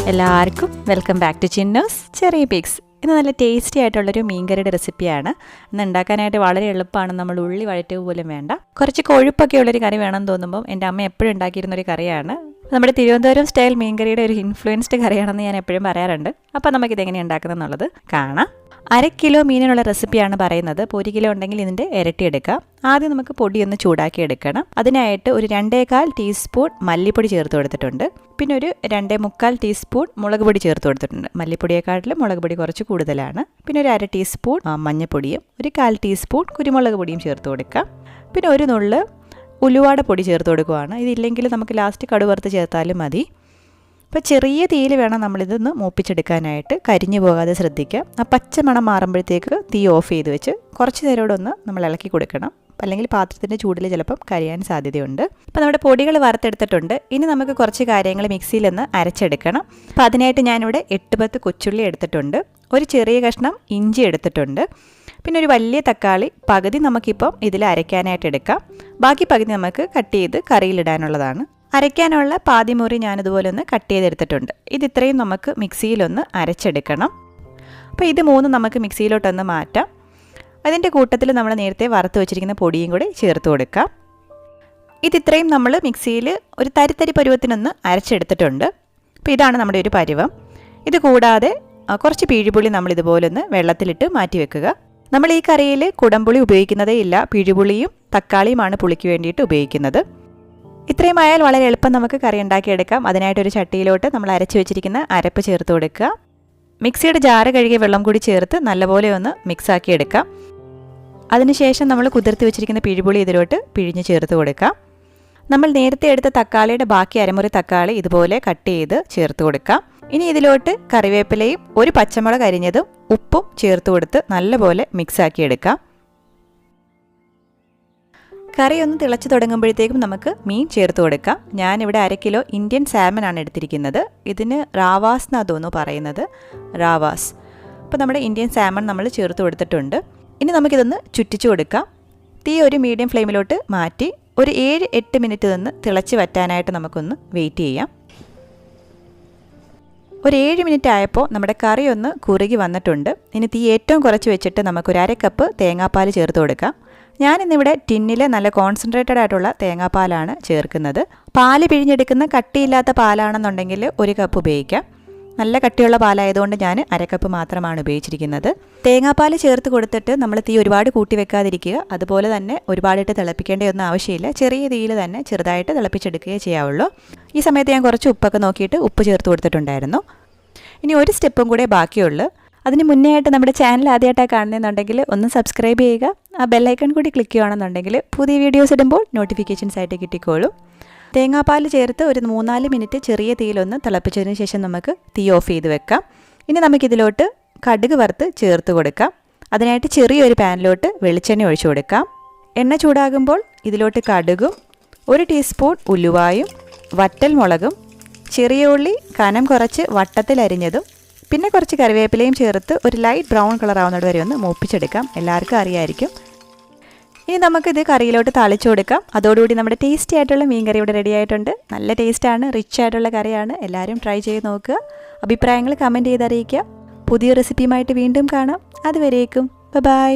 എല്ലാവർക്കും welcome back to Chinnoos ചെറിയപിക്സ്. ഇത് നല്ല ടേസ്റ്റി ആയിട്ടുള്ളൊരു മീൻകറിയുടെ റെസിപ്പിയാണ്. ഇന്ന് ഉണ്ടാക്കാനായിട്ട് വളരെ എളുപ്പമാണ്. നമ്മൾ ഉള്ളി വഴറ്റുക പോലും വേണ്ട. കുറച്ച് കൊഴുപ്പൊക്കെ ഉള്ളൊരു കറി വേണമെന്ന് തോന്നുമ്പോൾ എൻ്റെ അമ്മ എപ്പോഴും ഉണ്ടാക്കിയിരുന്നൊരു കറിയാണ്. നമ്മുടെ തിരുവനന്തപുരം സ്റ്റൈൽ മീൻകറിയുടെ ഒരു ഇൻഫ്ലുവൻസ്ഡ് കറിയാണെന്ന് ഞാൻ എപ്പോഴും പറയാറുണ്ട്. അപ്പോൾ നമുക്കിതെങ്ങനെയാണ് ഉണ്ടാക്കുന്നതെന്നുള്ളത് കാണാം. 1/2 കിലോ മീനിനുള്ള റെസിപ്പിയാണ് പറയുന്നത്. ഇപ്പോൾ 1 കിലോ ഉണ്ടെങ്കിൽ ഇതിൻ്റെ ഇരട്ടി എടുക്കാം. ആദ്യം നമുക്ക് പൊടി ഒന്ന് ചൂടാക്കി എടുക്കണം. അതിനായിട്ട് ഒരു 2.25 ടീസ്പൂൺ മല്ലിപ്പൊടി ചേർത്ത് കൊടുത്തിട്ടുണ്ട്. പിന്നെ ഒരു 2.25 ടീസ്പൂൺ മുളക് പൊടി ചേർത്ത് കൊടുത്തിട്ടുണ്ട്. മല്ലിപ്പൊടിയെക്കാട്ടിലും മുളക് പൊടി കുറച്ച് കൂടുതലാണ്. പിന്നെ ഒരു 1/2 ടീസ്പൂൺ മഞ്ഞൾപ്പൊടിയും ഒരു 1/4 ടീസ്പൂൺ കുരുമുളക് പൊടിയും ചേർത്ത് കൊടുക്കാം. പിന്നെ ഒരു നുള്ള് ഉലുവാട പൊടി ചേർത്ത് കൊടുക്കുകയാണ്. ഇതില്ലെങ്കിൽ നമുക്ക് ലാസ്റ്റ് കടുക് വറുത്ത് ചേർത്താലും മതി. അപ്പോൾ ചെറിയ തീയിൽ വേണം നമ്മളിതൊന്ന് മൂപ്പിച്ചെടുക്കാനായിട്ട്. കരിഞ്ഞു പോകാതെ ശ്രദ്ധിക്കുക. ആ പച്ചമണം മാറുമ്പോഴത്തേക്ക് തീ ഓഫ് ചെയ്ത് വെച്ച് കുറച്ച് നേരോടെ ഒന്ന് നമ്മൾ ഇളക്കി കൊടുക്കണം. അല്ലെങ്കിൽ പാത്രത്തിൻ്റെ ചൂടിൽ ചിലപ്പം കരിയാൻ സാധ്യതയുണ്ട്. അപ്പോൾ നമ്മുടെ പൊടികൾ വറുത്തെടുത്തിട്ടുണ്ട്. ഇനി നമുക്ക് കുറച്ച് കാര്യങ്ങൾ മിക്സിയിലൊന്ന് അരച്ചെടുക്കണം. അപ്പോൾ അതിനായിട്ട് ഞാനിവിടെ 8-10 കൊച്ചുള്ളി എടുത്തിട്ടുണ്ട്. ഒരു ചെറിയ കഷ്ണം ഇഞ്ചി എടുത്തിട്ടുണ്ട്. പിന്നെ ഒരു വലിയ തക്കാളി പകുതി നമുക്കിപ്പം ഇതിൽ അരയ്ക്കാനായിട്ട് എടുക്കാം. ബാക്കി പകുതി നമുക്ക് കട്ട് ചെയ്ത് കറിയിലിടാനുള്ളതാണ്. അരയ്ക്കാനുള്ള പാതിമുറി ഞാനിതുപോലെ ഒന്ന് കട്ട് ചെയ്തെടുത്തിട്ടുണ്ട്. ഇത്രയും നമുക്ക് മിക്സിയിലൊന്ന് അരച്ചെടുക്കണം. അപ്പോൾ ഇത് മൂന്നും നമുക്ക് മിക്സിയിലോട്ടൊന്ന് മാറ്റാം. അതിൻ്റെ കൂട്ടത്തിൽ നമ്മൾ നേരത്തെ വറുത്ത് വെച്ചിരിക്കുന്ന പൊടിയും കൂടി ചേർത്ത് കൊടുക്കാം. ഇത്രയും നമ്മൾ മിക്സിയിൽ ഒരു തരിത്തരി പരുവത്തിനൊന്ന് അരച്ചെടുത്തിട്ടുണ്ട്. അപ്പോൾ ഇതാണ് നമ്മുടെ ഒരു പരുവം. ഇത് കൂടാതെ കുറച്ച് പിഴിപുളി നമ്മളിതുപോലൊന്ന് വെള്ളത്തിലിട്ട് മാറ്റി വെക്കുക. നമ്മൾ ഈ കറിയിൽ കുടംപുളി ഉപയോഗിക്കുന്നതേ ഇല്ല. പിഴിപുളിയും തക്കാളിയുമാണ് പുളിക്ക് വേണ്ടിയിട്ട് ഉപയോഗിക്കുന്നത്. ഇത്രയും ആയാൽ വളരെ എളുപ്പം നമുക്ക് കറി ഉണ്ടാക്കിയെടുക്കാം. അതിനായിട്ടൊരു ചട്ടിയിലോട്ട് നമ്മൾ അരച്ച് വെച്ചിരിക്കുന്ന അരപ്പ് ചേർത്ത് കൊടുക്കുക. മിക്സിയുടെ ജാറ് കഴുകിയ വെള്ളം കൂടി ചേർത്ത് നല്ലപോലെ ഒന്ന് മിക്സാക്കി എടുക്കാം. അതിനുശേഷം നമ്മൾ കുതിർത്ത് വെച്ചിരിക്കുന്ന പിഴിപുളി ഇതിലോട്ട് പിഴിഞ്ഞ് ചേർത്ത് കൊടുക്കാം. നമ്മൾ നേരത്തെ എടുത്ത തക്കാളിയുടെ ബാക്കി അരമുറി തക്കാളി ഇതുപോലെ കട്ട് ചെയ്ത് ചേർത്ത് കൊടുക്കാം. ഇനി ഇതിലോട്ട് കറിവേപ്പിലയും ഒരു പച്ചമുളക് അരിഞ്ഞതും ഉപ്പും ചേർത്ത് കൊടുത്ത് നല്ലപോലെ മിക്സാക്കി എടുക്കാം. കറി ഒന്ന് തിളച്ച് തുടങ്ങുമ്പോഴത്തേക്കും നമുക്ക് മീൻ ചേർത്ത് കൊടുക്കാം. ഞാനിവിടെ 1/2 കിലോ ഇന്ത്യൻ സാൽമൺ ആണ് എടുത്തിരിക്കുന്നത്. ഇതിന് റാവാസ് എന്നാണ് തോന്നുന്നു പറയുന്നത്, റാവാസ്. അപ്പോൾ നമ്മുടെ ഇന്ത്യൻ സാൽമൺ നമ്മൾ ചേർത്ത് കൊടുത്തിട്ടുണ്ട്. ഇനി നമുക്കിതൊന്ന് ചുറ്റിച്ചു കൊടുക്കാം. തീ ഒരു മീഡിയം ഫ്ലെയിമിലോട്ട് മാറ്റി ഒരു 7-8 മിനിറ്റ് നിന്ന് തിളച്ച് വറ്റാനായിട്ട് നമുക്കൊന്ന് വെയിറ്റ് ചെയ്യാം. ഒരു 7 മിനിറ്റ് ആയപ്പോൾ നമ്മുടെ കറി ഒന്ന് കുറുകി വന്നിട്ടുണ്ട്. ഇനി തീ ഏറ്റവും കുറച്ച് വെച്ചിട്ട് നമുക്കൊരു 1/2 കപ്പ് തേങ്ങാപ്പാൽ ചേർത്ത് കൊടുക്കാം. ഞാനിന്നിവിടെ ടിന്നിൽ നല്ല കോൺസെൻട്രേറ്റഡ് ആയിട്ടുള്ള തേങ്ങാപ്പാലാണ് ചേർക്കുന്നത്. പാല് പിഴിഞ്ഞെടുക്കുന്ന കട്ടിയില്ലാത്ത പാലാണെന്നുണ്ടെങ്കിൽ 1 കപ്പ് ഉപയോഗിക്കാം. നല്ല കട്ടിയുള്ള പാലായതുകൊണ്ട് ഞാൻ 1/2 കപ്പ് മാത്രമാണ് ഉപയോഗിച്ചിരിക്കുന്നത്. തേങ്ങാപ്പാൽ ചേർത്ത് കൊടുത്തിട്ട് നമ്മൾ തീ ഒരുപാട് കൂട്ടി വെക്കാതിരിക്കുക. അതുപോലെ തന്നെ ഒരുപാടിട്ട് തിളപ്പിക്കേണ്ടതൊന്നും ആവശ്യമില്ല. ചെറിയ തീയിൽ തന്നെ ചെറുതായിട്ട് തിളപ്പിച്ചെടുക്കുകയേ ചെയ്യാവുള്ളൂ. ഈ സമയത്ത് ഞാൻ കുറച്ച് ഉപ്പൊക്കെ നോക്കിയിട്ട് ഉപ്പ് ചേർത്ത് കൊടുത്തിട്ടുണ്ടായിരുന്നു. ഇനി ഒരു സ്റ്റെപ്പും കൂടെ ബാക്കിയുള്ളൂ. അതിന് മുന്നേ ആയിട്ട് നമ്മുടെ ചാനൽ ആദ്യമായിട്ടാണ് കാണുന്നതെന്നുണ്ടെങ്കിൽ ഒന്ന് സബ്സ്ക്രൈബ് ചെയ്യുക. ആ ബെല്ലൈക്കൺ കൂടി ക്ലിക്ക് ചെയ്യുകയാണെന്നുണ്ടെങ്കിൽ പുതിയ വീഡിയോസ് ഇടുമ്പോൾ നോട്ടിഫിക്കേഷൻസ് ആയിട്ട് കിട്ടിക്കോളും. തേങ്ങാപ്പാൽ ചേർത്ത് ഒരു 3-4 മിനിറ്റ് ചെറിയ തീയിലൊന്ന് തിളപ്പിച്ചതിന് ശേഷം നമുക്ക് തീ ഓഫ് ചെയ്ത് വെക്കാം. ഇനി നമുക്കിതിലോട്ട് കടുക് വറുത്ത് ചേർത്ത് കൊടുക്കാം. അതിനായിട്ട് ചെറിയൊരു പാനിലോട്ട് വെളിച്ചെണ്ണ ഒഴിച്ചു കൊടുക്കാം. എണ്ണ ചൂടാകുമ്പോൾ ഇതിലോട്ട് കടുകും 1 ടീസ്പൂൺ ഉലുവായും വറ്റൽ മുളകും ചെറിയ ഉള്ളി കനം കുറച്ച് വട്ടത്തിലരിഞ്ഞതും പിന്നെ കുറച്ച് കറിവേപ്പിലയും ചേർത്ത് ഒരു ലൈറ്റ് ബ്രൗൺ കളർ ആവുന്നത് വരെ ഒന്ന് മൂപ്പിച്ചെടുക്കാം. എല്ലാവർക്കും അറിയായിരിക്കും. ഇനി നമുക്കിത് കറിയിലോട്ട് തളിച്ചു കൊടുക്കാം. അതോടുകൂടി നമ്മുടെ ടേസ്റ്റി ആയിട്ടുള്ള മീൻ കറി ഇവിടെ റെഡി ആയിട്ടുണ്ട്. നല്ല ടേസ്റ്റാണ്, റിച്ച് ആയിട്ടുള്ള കറിയാണ്. എല്ലാവരും ട്രൈ ചെയ്ത് നോക്കുക. അഭിപ്രായങ്ങൾ കമൻറ്റ് ചെയ്ത് അറിയിക്കുക. പുതിയ റെസിപ്പിയുമായിട്ട് വീണ്ടും കാണാം. അതുവരേക്കും ബൈ.